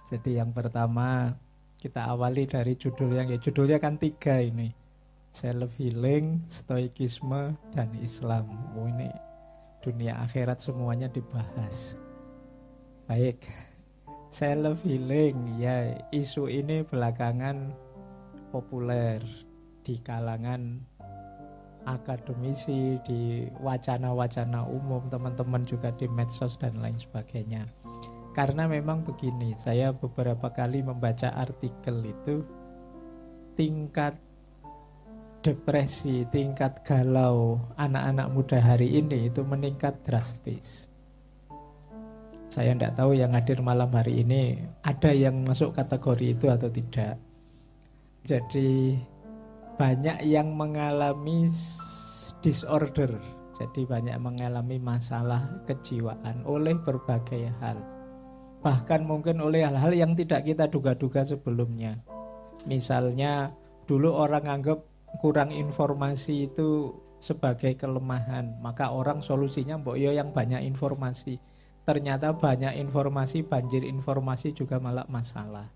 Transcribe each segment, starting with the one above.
Jadi yang pertama kita awali dari judulnya. Judulnya kan 3 ini. Self healing, stoikisme, dan Islam. Ini dunia akhirat semuanya dibahas. Baik. Self healing, ya isu ini belakangan populer di kalangan akademisi, di wacana-wacana umum, teman-teman juga di medsos dan lain sebagainya. Karena memang begini, saya beberapa kali membaca artikel itu, tingkat depresi, tingkat galau anak-anak muda hari ini itu meningkat drastis. Saya tidak tahu yang hadir malam hari ini ada yang masuk kategori itu atau tidak. Jadi banyak yang mengalami disorder, jadi banyak mengalami masalah kejiwaan oleh berbagai hal. Bahkan mungkin oleh hal-hal yang tidak kita duga-duga sebelumnya. Misalnya dulu orang anggap kurang informasi itu sebagai kelemahan, maka orang solusinya mbok yo yang banyak informasi. Ternyata banyak informasi, banjir informasi juga malah masalah.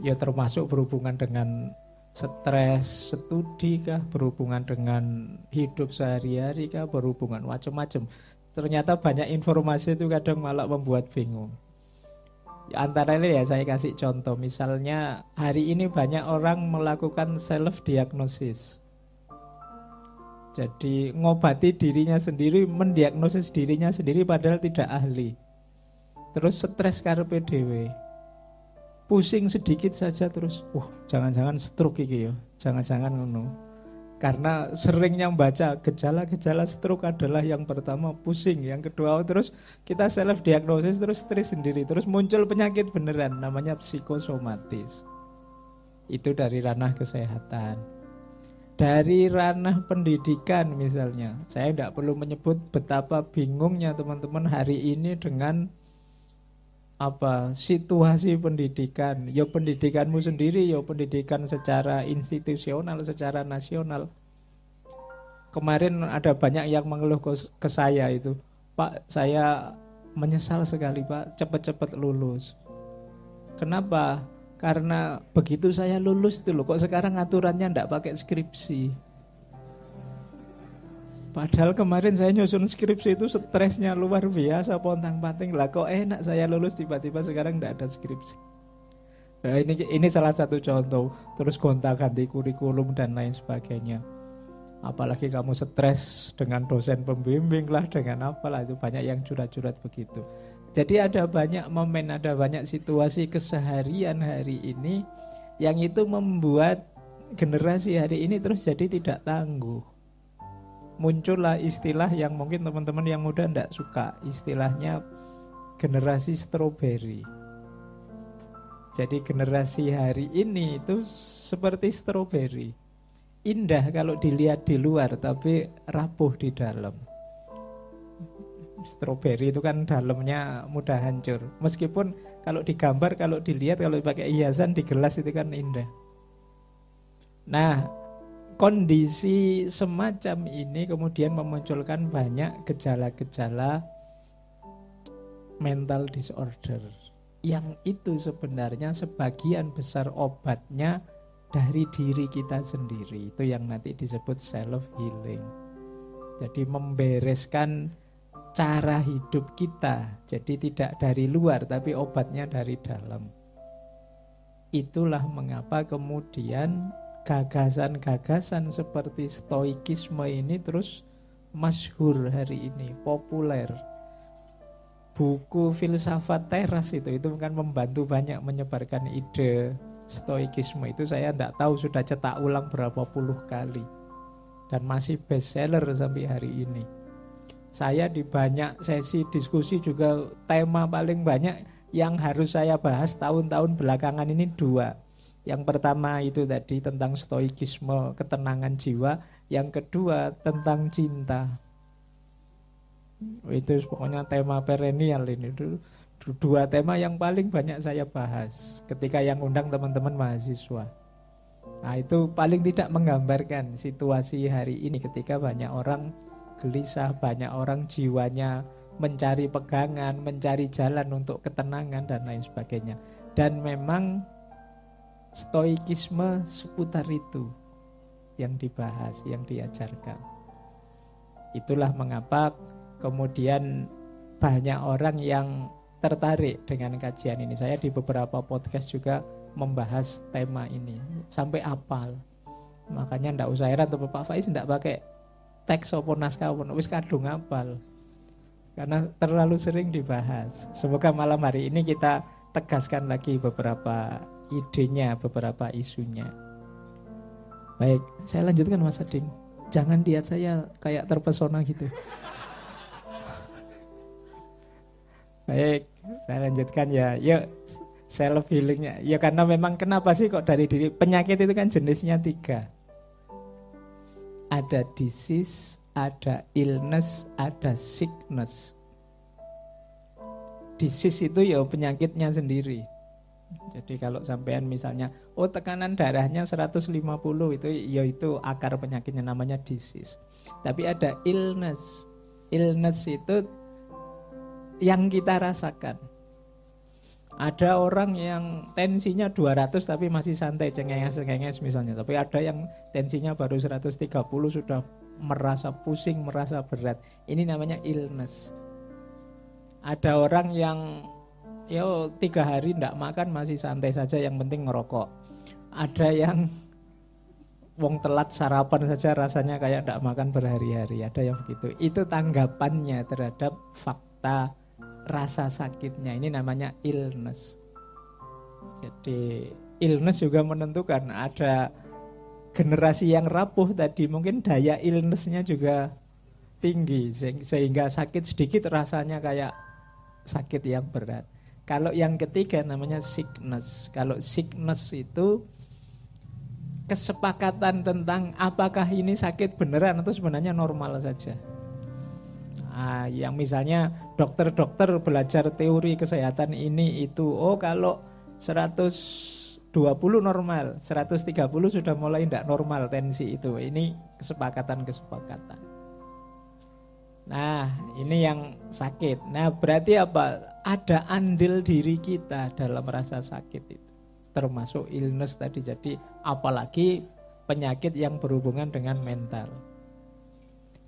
Ya termasuk berhubungan dengan stres, studi kah, berhubungan dengan hidup sehari-hari kah, berhubungan macam-macam. Ternyata banyak informasi itu kadang malah membuat bingung. Antara ini ya saya kasih contoh. Misalnya hari ini banyak orang melakukan self-diagnosis. Jadi ngobati dirinya sendiri, mendiagnosis dirinya sendiri padahal tidak ahli. Terus stres karepe dhewe. Pusing sedikit saja terus, jangan-jangan stroke iki ya. Jangan-jangan ngono. Karena seringnya membaca gejala-gejala stroke adalah yang pertama pusing, yang kedua terus kita self diagnosis terus stres sendiri, terus muncul penyakit beneran namanya psikosomatis. Itu dari ranah kesehatan. Dari ranah pendidikan misalnya, saya tidak perlu menyebut betapa bingungnya teman-teman hari ini dengan situasi pendidikan. Ya pendidikanmu sendiri, ya pendidikan secara institusional, secara nasional. Kemarin ada banyak yang mengeluh ke saya itu, Pak, saya menyesal sekali Pak, cepat-cepat lulus. Kenapa? Karena begitu saya lulus itu loh, kok sekarang aturannya tidak pakai skripsi. Padahal kemarin saya nyusun skripsi itu stresnya luar biasa, pontang-panting. Lah kok enak saya lulus tiba-tiba sekarang tidak ada skripsi. Nah, ini salah satu contoh. Terus gonta-ganti kurikulum dan lain sebagainya. Apalagi kamu stres dengan dosen pembimbing lah, dengan apalah, itu banyak yang curhat-curhat begitu. Jadi ada banyak momen, ada banyak situasi keseharian hari ini yang itu membuat generasi hari ini terus jadi tidak tangguh. Muncullah istilah yang mungkin teman-teman yang muda tidak suka, istilahnya generasi strawberry. Jadi generasi hari ini itu seperti strawberry, indah kalau dilihat di luar tapi rapuh di dalam. Strawberry itu kan dalamnya mudah hancur, meskipun kalau digambar, kalau dilihat, kalau pakai hiasan di gelas itu kan indah. Nah, kondisi semacam ini kemudian memunculkan banyak gejala-gejala mental disorder, yang itu sebenarnya sebagian besar obatnya dari diri kita sendiri. Itu yang nanti disebut self healing. Jadi membereskan cara hidup kita, jadi tidak dari luar tapi obatnya dari dalam. Itulah mengapa kemudian gagasan-gagasan seperti stoikisme ini terus masyhur hari ini, populer. Buku filsafat teras itu kan membantu banyak menyebarkan ide stoikisme itu. Saya tidak tahu sudah cetak ulang berapa puluh kali dan masih bestseller sampai hari ini. Saya di banyak sesi diskusi juga tema paling banyak yang harus saya bahas tahun-tahun belakangan ini 2. Yang pertama itu tadi tentang stoikisme, ketenangan jiwa. Yang kedua tentang cinta. Itu pokoknya tema perennial ini. 2 tema yang paling banyak saya bahas ketika yang undang teman-teman mahasiswa. Nah itu paling tidak menggambarkan situasi hari ini ketika banyak orang gelisah, banyak orang jiwanya mencari pegangan, mencari jalan untuk ketenangan dan lain sebagainya. Dan memang stoikisme seputar itu yang dibahas, yang diajarkan. Itulah mengapa kemudian banyak orang yang tertarik dengan kajian ini. Saya di beberapa podcast juga membahas tema ini sampai hafal. Makanya ndak usah heran tuh Pak Faiz ndak pakai teks apa naskah pun wis kadung hafal. Karena terlalu sering dibahas. Semoga malam hari ini kita tegaskan lagi beberapa idenya, beberapa isunya. Baik, saya lanjutkan Mas Ading. Jangan lihat saya kayak terpesona gitu. Baik, saya lanjutkan ya. Yuk, self healingnya. Ya karena memang kenapa sih kok dari diri penyakit itu kan jenisnya 3. Ada disease, ada illness, ada sickness. Disease itu ya penyakitnya sendiri. Jadi kalau sampean misalnya, oh tekanan darahnya 150 itu ya itu akar penyakitnya namanya disease. Tapi ada illness. Illness itu yang kita rasakan. Ada orang yang tensinya 200 tapi masih santai cengenges misalnya. Tapi ada yang tensinya baru 130 sudah merasa pusing, merasa berat. Ini namanya illness. Ada orang yang 3 hari tidak makan masih santai saja, yang penting ngerokok. Ada yang wong telat sarapan saja rasanya kayak tidak makan berhari-hari. Ada yang begitu. Itu tanggapannya terhadap fakta rasa sakitnya. Ini namanya illness. Jadi illness juga menentukan. Ada generasi yang rapuh tadi, mungkin daya illnessnya juga tinggi sehingga sakit sedikit rasanya kayak sakit yang berat. Kalau yang ketiga namanya sickness. Kalau sickness itu kesepakatan tentang apakah ini sakit beneran atau sebenarnya normal saja. Yang misalnya dokter-dokter belajar teori kesehatan ini itu, oh kalau 120 normal, 130 sudah mulai tidak normal tensi itu. Ini kesepakatan-kesepakatan. Nah, ini yang sakit. Nah, berarti apa? Ada andil diri kita dalam rasa sakit itu. Termasuk illness tadi. Jadi apalagi penyakit yang berhubungan dengan mental.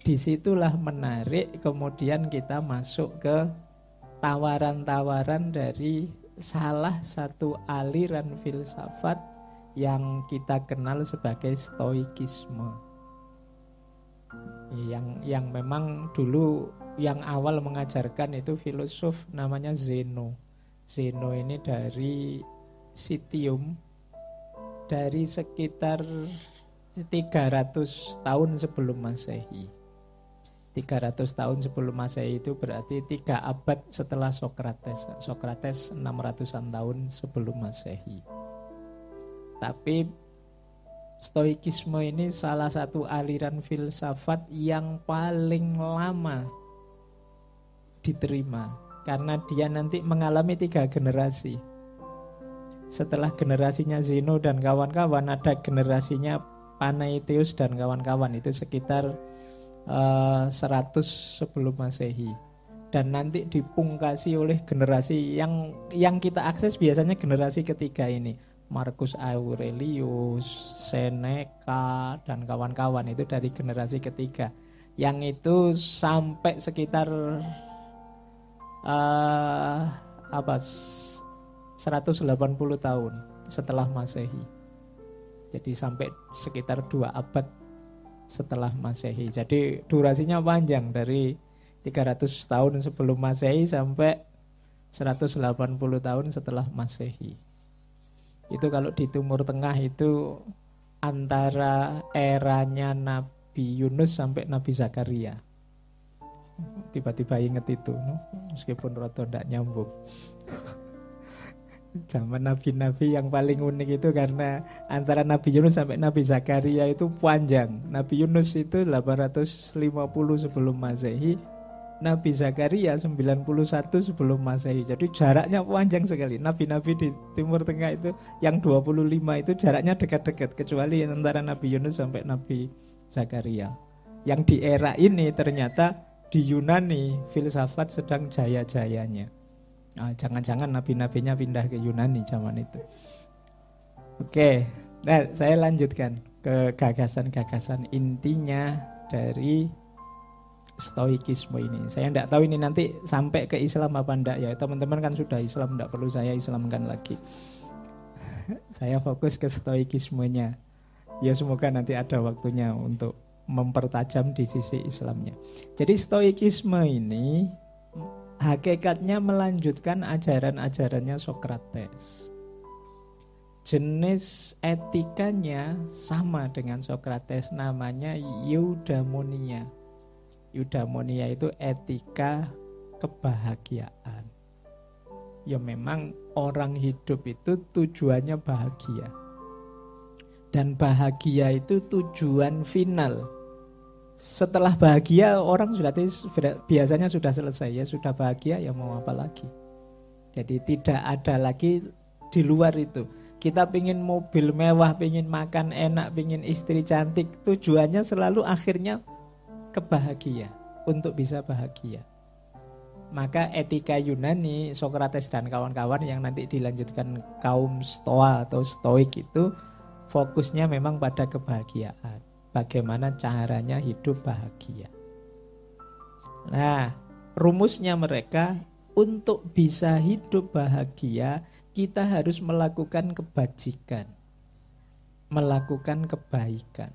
Disitulah menarik kemudian kita masuk ke tawaran-tawaran dari salah satu aliran filsafat yang kita kenal sebagai stoikisme. Yang memang dulu yang awal mengajarkan itu filosof namanya Zeno. Zeno ini dari Citium, dari sekitar 300 tahun sebelum Masehi. 300 tahun sebelum Masehi itu berarti 3 abad setelah Sokrates. Sokrates 600-an tahun sebelum Masehi. Tapi stoikisme ini salah satu aliran filsafat yang paling lama diterima. Karena dia nanti mengalami 3 generasi. Setelah generasinya Zeno dan kawan-kawan, ada generasinya Panaetius dan kawan-kawan. Itu sekitar 100 sebelum Masehi. Dan nanti dipungkasi oleh generasi yang kita akses biasanya generasi ketiga ini. Marcus Aurelius, Seneca dan kawan-kawan itu dari generasi ketiga. Yang itu sampai sekitar 180 tahun setelah Masehi. Jadi sampai sekitar 2 abad setelah Masehi. Jadi durasinya panjang dari 300 tahun sebelum Masehi sampai 180 tahun setelah Masehi. Itu kalau di Timur Tengah itu antara eranya Nabi Yunus sampai Nabi Zakaria. Tiba-tiba inget itu, meskipun rada ndak nyambung. Zaman nabi-nabi yang paling unik itu karena antara Nabi Yunus sampai Nabi Zakaria itu panjang. Nabi Yunus itu 850 sebelum Masehi, Nabi Zakaria 91 sebelum Masehi. Jadi jaraknya panjang sekali. Nabi-nabi di Timur Tengah itu yang 25 itu jaraknya dekat-dekat, kecuali antara Nabi Yunus sampai Nabi Zakaria. Yang di era ini ternyata di Yunani filsafat sedang jaya-jayanya. Jangan-jangan nabi-nabinya pindah ke Yunani zaman itu. Oke, nah saya lanjutkan ke gagasan-gagasan intinya dari stoikisme ini. Saya tidak tahu ini nanti sampai ke Islam apa enggak ya. Teman-teman kan sudah Islam, tidak perlu saya Islamkan lagi. Saya fokus ke stoikismenya. Ya semoga nanti ada waktunya untuk mempertajam di sisi Islamnya. Jadi stoikisme ini hakikatnya melanjutkan ajaran-ajarannya Sokrates. Jenis etikanya sama dengan Sokrates, namanya eudaimonia. Eudaimonia itu etika kebahagiaan. Ya memang orang hidup itu tujuannya bahagia. Dan bahagia itu tujuan final. Setelah bahagia orang biasanya sudah selesai, ya sudah bahagia ya mau apa lagi. Jadi tidak ada lagi di luar itu. Kita pingin mobil mewah, pingin makan enak, pingin istri cantik, tujuannya selalu akhirnya kebahagia, untuk bisa bahagia. Maka etika Yunani, Sokrates dan kawan-kawan yang nanti dilanjutkan kaum Stoa atau Stoik itu fokusnya memang pada kebahagiaan. Bagaimana caranya hidup bahagia. Nah, rumusnya mereka untuk bisa hidup bahagia, kita harus melakukan kebajikan, melakukan kebaikan.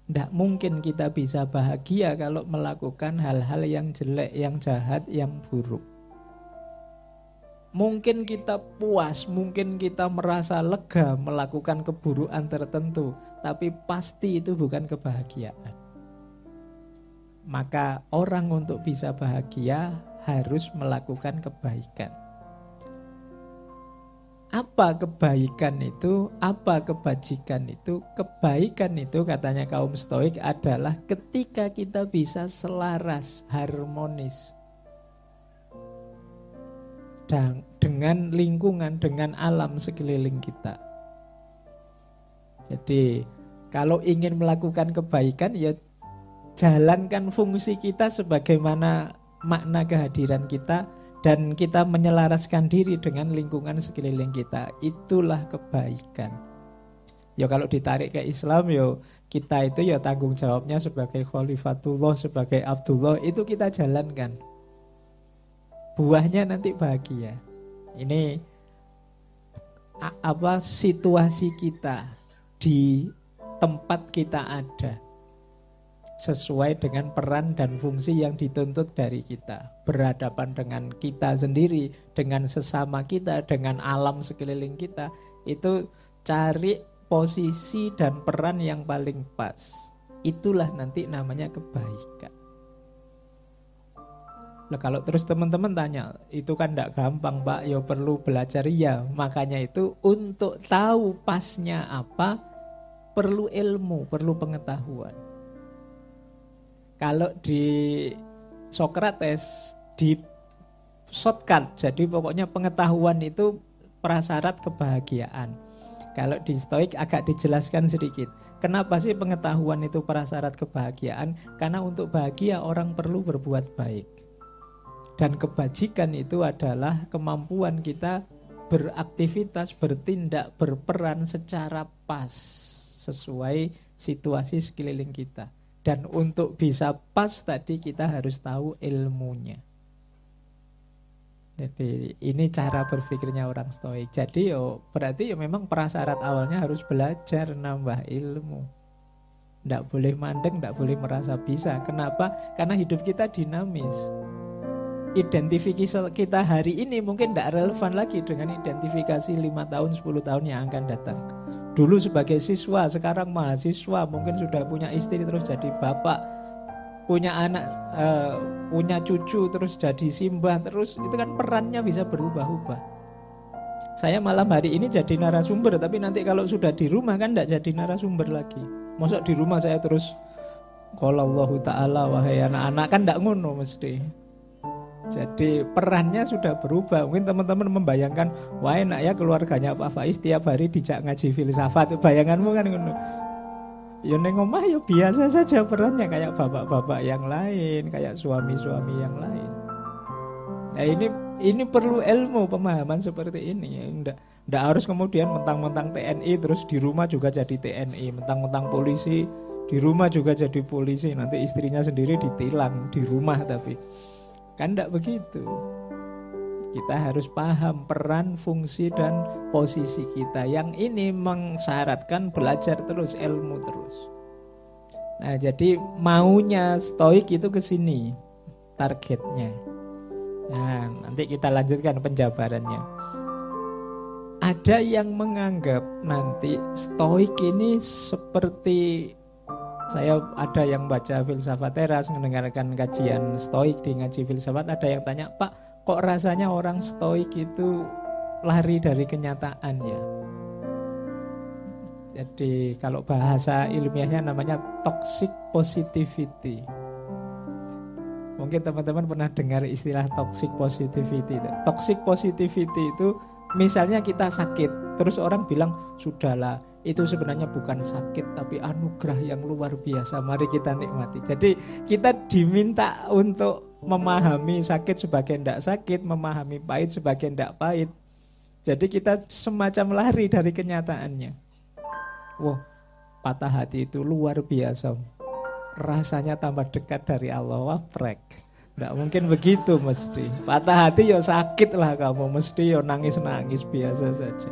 Tidak mungkin kita bisa bahagia kalau melakukan hal-hal yang jelek, yang jahat, yang buruk. Mungkin kita puas, mungkin kita merasa lega melakukan keburukan tertentu, tapi pasti itu bukan kebahagiaan. Maka orang untuk bisa bahagia harus melakukan kebaikan. Apa kebaikan itu? Apa kebajikan itu? Kebaikan itu katanya kaum Stoik adalah ketika kita bisa selaras, harmonis dan dengan lingkungan, dengan alam sekeliling kita. Jadi kalau ingin melakukan kebaikan ya jalankan fungsi kita sebagaimana makna kehadiran kita, dan kita menyelaraskan diri dengan lingkungan sekeliling kita. Itulah kebaikan. Ya kalau ditarik ke Islam, ya kita itu ya tanggung jawabnya sebagai Khalifatullah, sebagai Abdullah, itu kita jalankan. Buahnya nanti bahagia. Ini apa situasi kita di tempat kita ada, sesuai dengan peran dan fungsi yang dituntut dari kita. Berhadapan dengan kita sendiri, dengan sesama kita, dengan alam sekeliling kita, itu cari posisi dan peran yang paling pas. Itulah nanti namanya kebaikan. Loh, kalau terus teman-teman tanya, itu kan tidak gampang Pak, ya perlu belajar. Ya, makanya itu untuk tahu pasnya apa, perlu ilmu, perlu pengetahuan. Kalau di Sokrates di shortcut, jadi pokoknya pengetahuan itu prasyarat kebahagiaan. Kalau di Stoik agak dijelaskan sedikit. Kenapa sih pengetahuan itu prasyarat kebahagiaan? Karena untuk bahagia orang perlu berbuat baik. Dan kebajikan itu adalah kemampuan kita beraktivitas, bertindak, berperan secara pas sesuai situasi sekeliling kita. Dan untuk bisa pas tadi kita harus tahu ilmunya. Jadi ini cara berpikirnya orang Stoik. Jadi berarti memang prasyarat awalnya harus belajar, nambah ilmu. Tidak boleh mandeng, tidak boleh merasa bisa. Kenapa? Karena hidup kita dinamis. Identifikasi kita hari ini mungkin tidak relevan lagi dengan identifikasi 5 tahun, 10 tahun yang akan datang. Dulu sebagai siswa, sekarang mahasiswa, mungkin sudah punya istri terus jadi bapak, punya anak, punya cucu terus jadi simbah, terus itu kan perannya bisa berubah-ubah. Saya malam hari ini jadi narasumber, tapi nanti kalau sudah di rumah kan tidak jadi narasumber lagi. Masa di rumah saya terus qala Allahu ta'ala wahai anak-anak, kan tidak ngono mesti. Jadi perannya sudah berubah. Mungkin teman-teman membayangkan, wah enak ya keluarganya Pak Faiz tiap hari dijak ngaji filsafat. Bayanganmu kan ngono. Ya neng omah ya biasa saja perannya kayak bapak-bapak yang lain, kayak suami-suami yang lain. Nah ini perlu ilmu pemahaman seperti ini. Nggak harus kemudian mentang-mentang TNI terus di rumah juga jadi TNI, mentang-mentang polisi di rumah juga jadi polisi, nanti istrinya sendiri ditilang di rumah, tapi kan nggak begitu. Kita harus paham peran, fungsi, dan posisi kita. Yang ini mensyaratkan belajar terus, ilmu terus. Nah, jadi maunya stoik itu ke sini targetnya. Nah, nanti kita lanjutkan penjabarannya. Ada yang menganggap nanti stoik ini seperti, saya ada yang baca filsafat teras, mendengarkan kajian stoik di ngaji filsafat, ada yang tanya, Pak, kok rasanya orang stoik itu lari dari kenyataan ya? Jadi kalau bahasa ilmiahnya namanya toxic positivity. Mungkin teman-teman pernah dengar istilah toxic positivity. Toxic positivity itu misalnya kita sakit, terus orang bilang, sudahlah, itu sebenarnya bukan sakit tapi anugerah yang luar biasa, mari kita nikmati. Jadi kita diminta untuk memahami sakit sebagai tidak sakit, memahami pahit sebagai tidak pahit. Jadi kita semacam lari dari kenyataannya. Wah, patah hati itu luar biasa, rasanya tambah dekat dari Allah. Wah, prek. Nggak mungkin begitu mesti. Patah hati ya sakit lah kamu, mesti ya nangis-nangis biasa saja.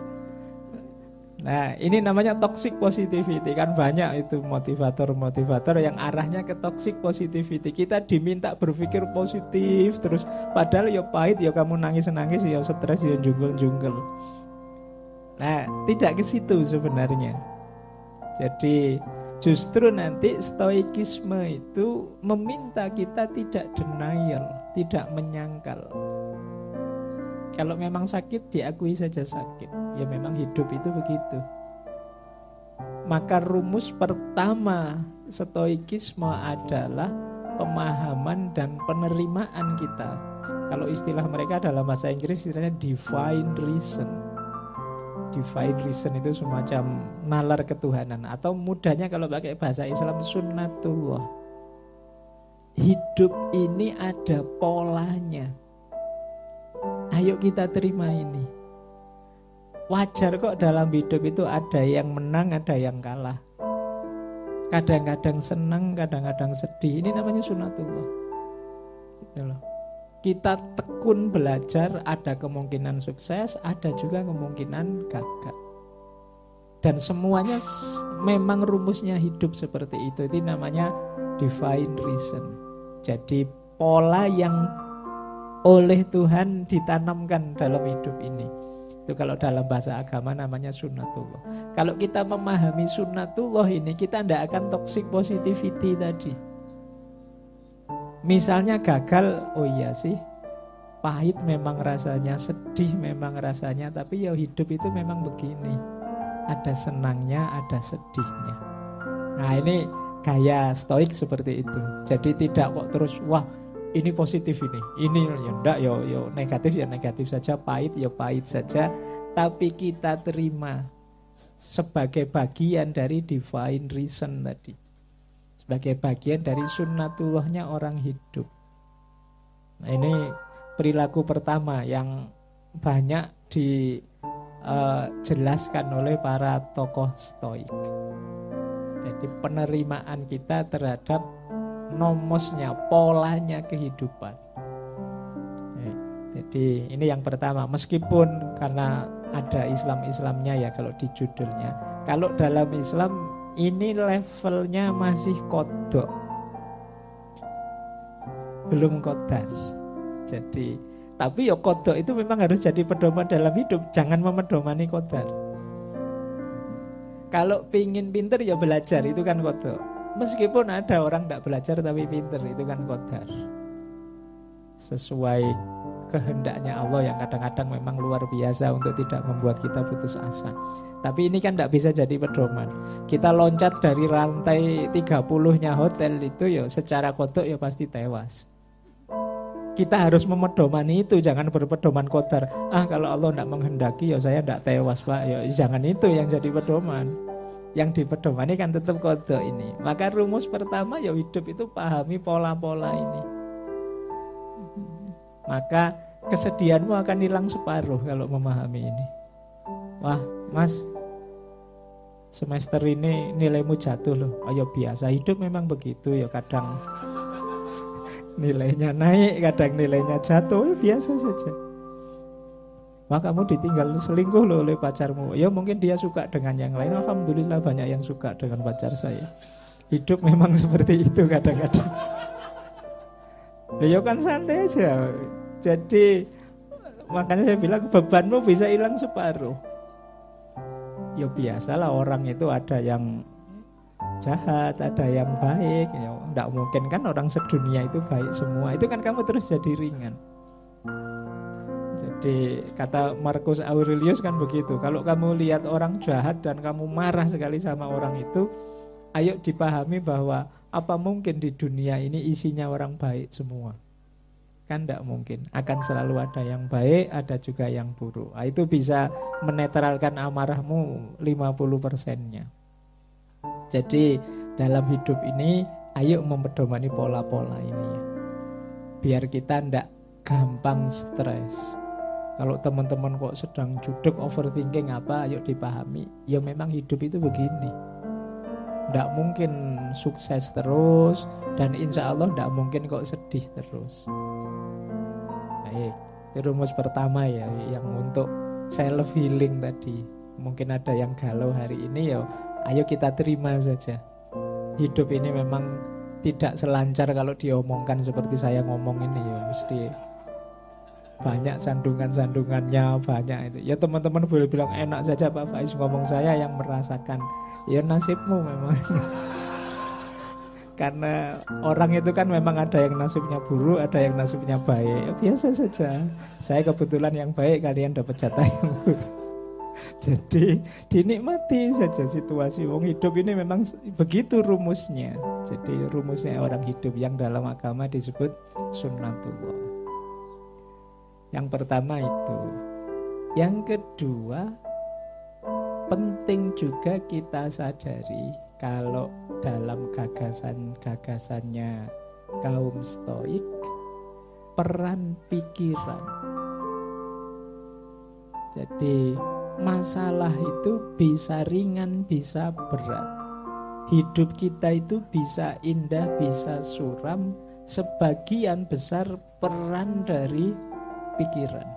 Nah, ini namanya toxic positivity. Kan banyak itu motivator-motivator yang arahnya ke toxic positivity. Kita diminta berpikir positif terus, padahal ya pahit, ya kamu nangis-nangis, ya stres, ya junggul-junggul. Nah, tidak ke situ sebenarnya. Jadi justru nanti stoikisme itu meminta kita tidak denial, tidak menyangkal. Kalau memang sakit, diakui saja sakit. Ya memang hidup itu begitu. Maka rumus pertama stoikisme adalah pemahaman dan penerimaan kita. Kalau istilah mereka dalam bahasa Inggris istilahnya divine reason. Divine reason itu semacam nalar ketuhanan. Atau mudahnya kalau pakai bahasa Islam, sunnatullah. Hidup ini ada polanya. Ayo kita terima ini. Wajar kok dalam hidup itu ada yang menang, ada yang kalah. Kadang-kadang senang, kadang-kadang sedih. Ini namanya sunnatullah. Kita tekun belajar, ada kemungkinan sukses, ada juga kemungkinan gagal. Dan semuanya memang rumusnya hidup seperti itu. Itu namanya divine reason. Jadi pola yang oleh Tuhan ditanamkan dalam hidup ini. Itu kalau dalam bahasa agama namanya sunnatullah. Kalau kita memahami sunnatullah ini, kita tidak akan toxic positivity tadi. Misalnya gagal, oh iya sih, pahit memang rasanya, sedih memang rasanya, tapi ya hidup itu memang begini. Ada senangnya, ada sedihnya. Nah, ini gaya stoik seperti itu. Jadi tidak kok terus, wah ini positif ini ya enggak, ya negatif saja, pahit ya pahit saja, tapi kita terima sebagai bagian dari divine reason tadi, sebagai bagian dari sunnatullahnya orang hidup. Nah, ini perilaku pertama yang banyak dijelaskan oleh para tokoh stoik. Jadi penerimaan kita terhadap nomosnya, polanya kehidupan. Jadi ini yang pertama. Meskipun karena ada Islam-Islamnya ya kalau di judulnya. Kalau dalam Islam ini levelnya masih qadha, belum qadar. Jadi tapi ya qadha itu memang harus jadi pedoman dalam hidup. Jangan memedomani qadar. Kalau pingin pinter ya belajar, itu kan qadha. Meskipun ada orang tidak belajar tapi pinter, itu kan qadar. Sesuai kehendaknya Allah yang kadang-kadang memang luar biasa untuk tidak membuat kita putus asa. Tapi ini kan tidak bisa jadi pedoman. Kita loncat dari rantai 30-nya hotel itu ya secara kodok ya pasti tewas. Kita harus memedomani itu, jangan berpedoman qadar. Kalau Allah tidak menghendaki ya saya tidak tewas Pak. Ya jangan itu yang jadi pedoman. Yang dipedomani kan tetap qada ini. Maka rumus pertama ya hidup itu pahami pola-pola ini. Maka kesedihanmu akan hilang separuh kalau memahami ini. Wah, Mas, semester ini nilaimu jatuh loh. Ayo biasa, hidup memang begitu ya. Kadang nilainya naik, kadang nilainya jatuh, biasa saja. Wah, kamu ditinggal selingkuh loh oleh pacarmu. Ya mungkin dia suka dengan yang lain. Alhamdulillah banyak yang suka dengan pacar saya. Hidup memang seperti itu kadang-kadang. Ya kan santai aja. Jadi makanya saya bilang bebanmu bisa hilang separuh. Ya biasalah orang itu ada yang jahat, ada yang baik. Ya enggak mungkin kan orang sedunia itu baik semua. Itu kan kamu terus jadi ringan. Jadi kata Marcus Aurelius kan begitu. Kalau kamu lihat orang jahat dan kamu marah sekali sama orang itu, ayo dipahami bahwa apa mungkin di dunia ini isinya orang baik semua. Kan tidak mungkin. Akan selalu ada yang baik, ada juga yang buruk. Itu bisa menetralkan amarahmu 50%-nya. Jadi dalam hidup ini ayo mempedomani pola-pola ini. Biar kita tidak gampang stres. Kalau teman-teman kok sedang judek overthinking apa, ayo dipahami. Ya memang hidup itu begini. Tidak mungkin sukses terus. Dan insya Allah tidak mungkin kok sedih terus. Baik, itu rumus pertama ya, yang untuk self healing tadi. Mungkin ada yang galau hari ini ya, ayo kita terima saja. Hidup ini memang tidak selancar kalau diomongkan seperti saya ngomong ini ya, mesti banyak sandungan-sandungannya, banyak itu. Ya teman-teman boleh bilang enak saja Pak Faiz ngomong, saya yang merasakan. Ya nasibmu memang. Karena orang itu kan memang ada yang nasibnya buruk, ada yang nasibnya baik. Ya, biasa saja. Saya kebetulan yang baik, kalian dapat jatah yang buruk. Jadi dinikmati saja situasi. Wong hidup ini memang begitu rumusnya. Jadi rumusnya orang hidup yang dalam agama disebut sunnatullah. Yang pertama itu. Yang kedua, penting juga kita sadari kalau dalam gagasan-gagasannya kaum Stoik, peran pikiran. Jadi masalah itu bisa ringan, bisa berat. Hidup kita itu bisa indah, bisa suram. Sebagian besar peran dari pikiran.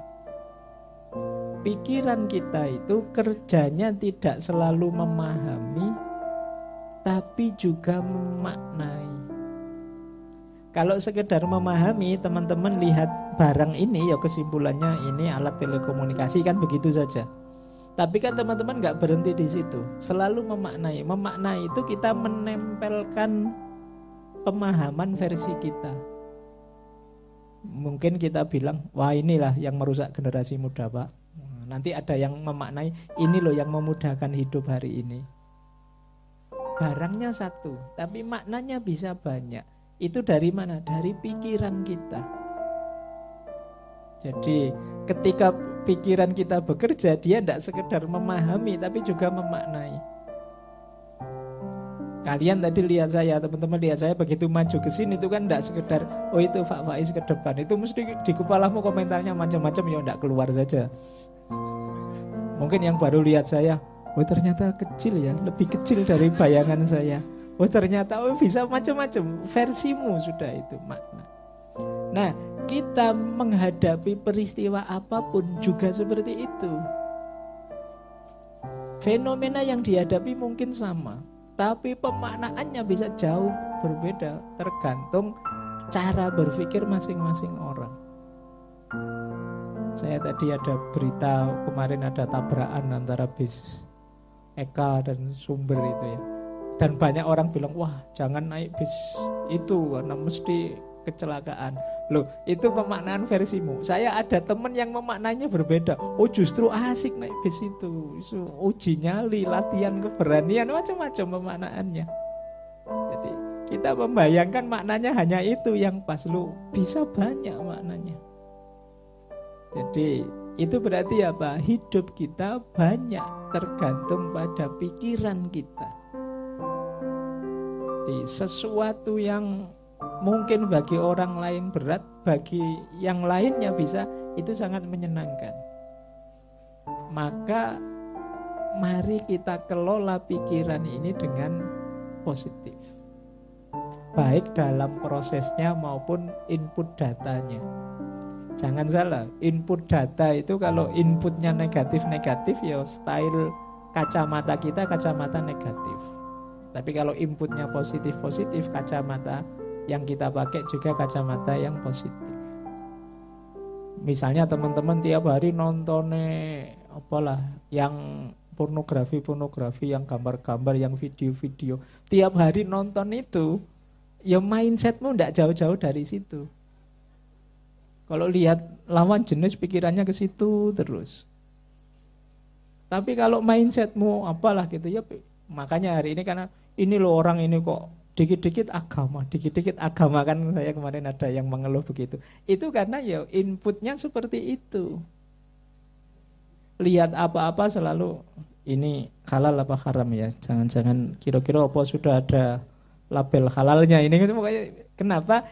Pikiran kita itu kerjanya tidak selalu memahami, tapi juga memaknai. Kalau sekedar memahami, teman-teman lihat barang ini, ya kesimpulannya ini alat telekomunikasi, kan begitu saja. Tapi kan teman-teman gak berhenti di situ, selalu memaknai. Memaknai itu kita menempelkan pemahaman versi kita. Mungkin kita bilang, wah inilah yang merusak generasi muda Pak. Nanti ada yang memaknai, ini loh yang memudahkan hidup hari ini. Barangnya satu, tapi maknanya bisa banyak. Itu dari mana? Dari pikiran kita. Jadi ketika pikiran kita bekerja, dia tidak sekedar memahami, tapi juga memaknai. Kalian tadi lihat saya, teman-teman lihat saya begitu maju ke sini itu kan tidak sekedar, oh itu Pak Faiz ke depan. Itu mesti di kepalamu komentarnya macam-macam, ya tidak keluar saja. Mungkin yang baru lihat saya, oh ternyata kecil ya, lebih kecil dari bayangan saya. Oh ternyata bisa macam-macam, versimu sudah itu makna. Nah, kita menghadapi peristiwa apapun juga seperti itu. Fenomena yang dihadapi mungkin sama, tapi pemaknaannya bisa jauh berbeda, tergantung cara berpikir masing-masing orang. Saya tadi ada berita kemarin ada tabrakan antara bis Eka dan Sumber itu ya. Dan banyak orang bilang, wah jangan naik bis itu karena mesti kecelakaan. Loh, itu pemaknaan versimu. Saya ada teman yang memaknanya berbeda. Oh justru asik naik bis itu. Uji nyali, latihan keberanian, macam-macam pemaknaannya. Jadi kita membayangkan maknanya hanya itu yang pas. Loh, bisa banyak maknanya. Jadi Itu berarti apa? Hidup kita banyak tergantung pada pikiran kita. Di sesuatu yang mungkin bagi orang lain berat, bagi yang lainnya bisa, itu sangat menyenangkan. Maka mari kita kelola pikiran ini dengan positif, baik dalam prosesnya maupun input datanya. Jangan salah, input data itu kalau inputnya negatif-negatif, ya style kacamata kita kacamata negatif. Tapi kalau inputnya positif-positif, kacamata yang kita pakai juga kacamata yang positif. Misalnya teman-teman tiap hari nontonnya apalah yang pornografi, yang gambar-gambar, yang video-video, tiap hari nonton itu, ya mindsetmu ndak jauh-jauh dari situ. Kalau lihat lawan jenis pikirannya ke situ terus. Tapi kalau mindsetmu apalah gitu ya, makanya hari ini karena ini loh orang ini kok dikit-dikit agama kan, saya kemarin ada yang mengeluh begitu. Itu karena ya inputnya seperti itu. Lihat apa-apa selalu ini halal apa haram ya. Jangan-jangan kira-kira apa sudah ada label halalnya ini. Kenapa?